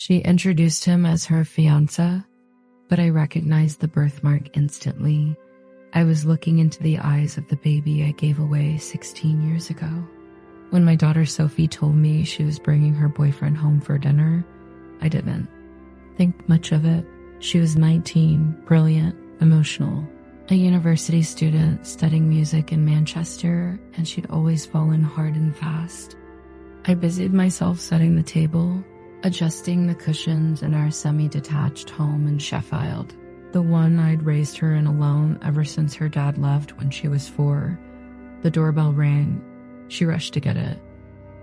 She introduced him as her fiancé, but I recognized the birthmark instantly. I was looking into the eyes of the baby I gave away 16 years ago. When my daughter Sophie told me she was bringing her boyfriend home for dinner, I didn't think much of it. She was 19, brilliant, emotional, a university student studying music in Manchester, and she'd always fallen hard and fast. I busied myself setting the table, adjusting the cushions in our semi-detached home in Sheffield, the one I'd raised her in alone ever since her dad left when she was 4. The doorbell rang. She rushed to get it.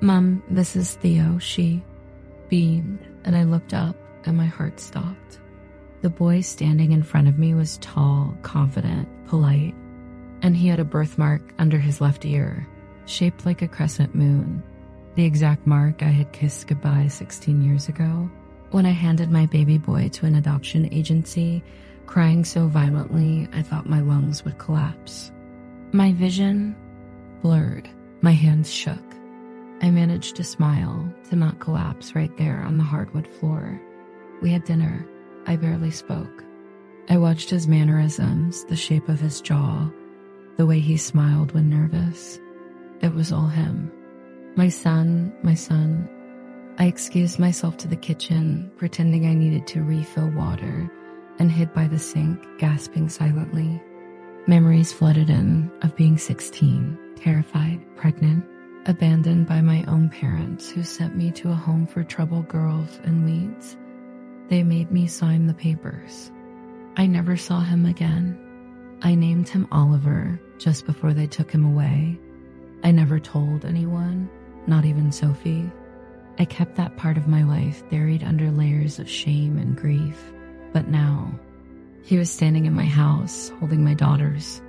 "Mom, this is Theo," she beamed, and I looked up and my heart stopped. The boy standing in front of me was tall, confident, polite, and he had a birthmark under his left ear, shaped like a crescent moon, the exact mark I had kissed goodbye 16 years ago when I handed my baby boy to an adoption agency, crying so violently I thought my lungs would collapse. My vision blurred. My hands shook. I managed to smile, to not collapse right there on the hardwood floor. We had dinner. I barely spoke. I watched his mannerisms, the shape of his jaw, the way he smiled when nervous. It was all him. My son. I excused myself to the kitchen, pretending I needed to refill water, and hid by the sink, gasping silently. Memories flooded in of being 16, terrified, pregnant, abandoned by my own parents who sent me to a home for troubled girls and weeds. They made me sign the papers. I never saw him again. I named him Oliver just before they took him away. I never told anyone, not even Sophie. I kept that part of my life buried under layers of shame and grief. But now, he was standing in my house, holding my daughter's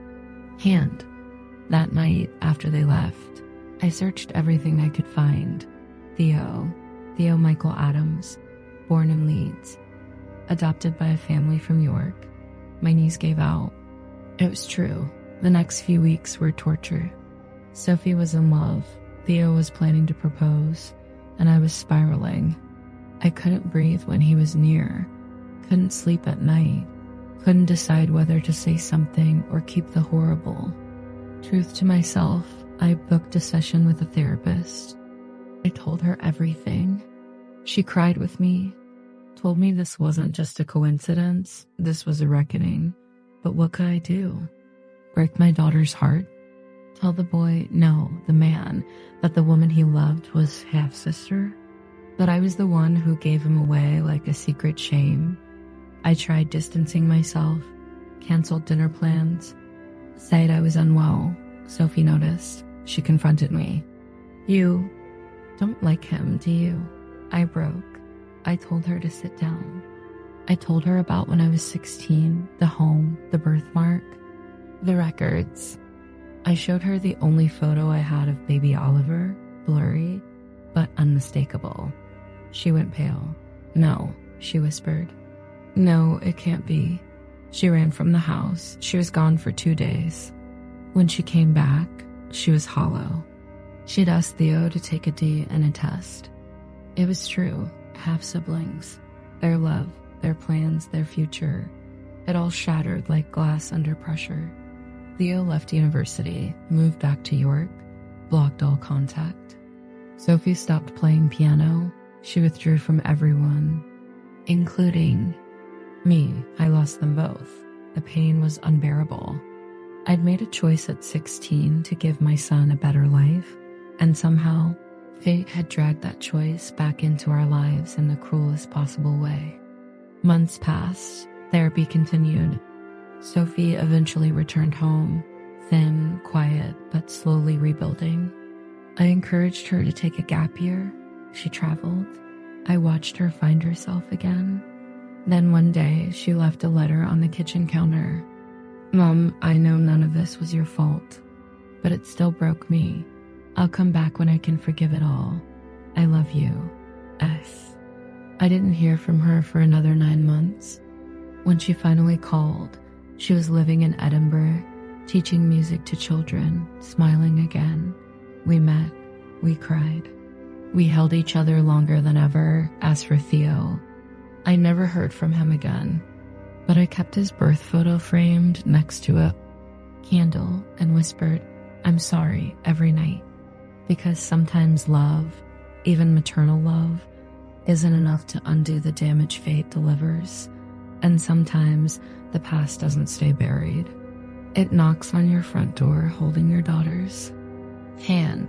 hand. That night, after they left, I searched everything I could find. Theo Michael Adams, born in Leeds, adopted by a family from York. My knees gave out. It was true. The next few weeks were torture. Sophie was in love. Theo was planning to propose, and I was spiraling. I couldn't breathe when he was near, couldn't sleep at night, couldn't decide whether to say something or keep the horrible truth to myself. I booked a session with a therapist. I told her everything. She cried with me, told me this wasn't just a coincidence, this was a reckoning. But what could I do? Break my daughter's heart? Tell the boy, no, the man, that the woman he loved was half-sister? That I was the one who gave him away like a secret shame? I tried distancing myself, canceled dinner plans, said I was unwell. Sophie noticed. She confronted me. "You don't like him, do you?" I broke. I told her to sit down. I told her about when I was 16, the home, the birthmark, the records. I showed her the only photo I had of baby Oliver, blurry, but unmistakable. She went pale. "No," she whispered. "No, it can't be." She ran from the house. She was gone for 2 days. When she came back, she was hollow. She'd asked Theo to take a DNA test. It was true. Half-siblings. Their love, their plans, their future. It all shattered like glass under pressure. Theo left university, moved back to York, blocked all contact. Sophie stopped playing piano. She withdrew from everyone, including me. I lost them both. The pain was unbearable. I'd made a choice at 16 to give my son a better life, and somehow, fate had dragged that choice back into our lives in the cruelest possible way. Months passed. Therapy continued. Sophie eventually returned home, thin, quiet, but slowly rebuilding. I encouraged her to take a gap year. She traveled. I watched her find herself again. Then one day, she left a letter on the kitchen counter. "Mom, I know none of this was your fault, but it still broke me. I'll come back when I can forgive it all. I love you. S." I didn't hear from her for another 9 months. When she finally called, she was living in Edinburgh, teaching music to children, smiling again. We met. We cried. We held each other longer than ever. As for Theo, I never heard from him again, but I kept his birth photo framed next to a candle and whispered, "I'm sorry," every night, because sometimes love, even maternal love, isn't enough to undo the damage fate delivers, and sometimes the past doesn't stay buried. It knocks on your front door holding your daughter's hand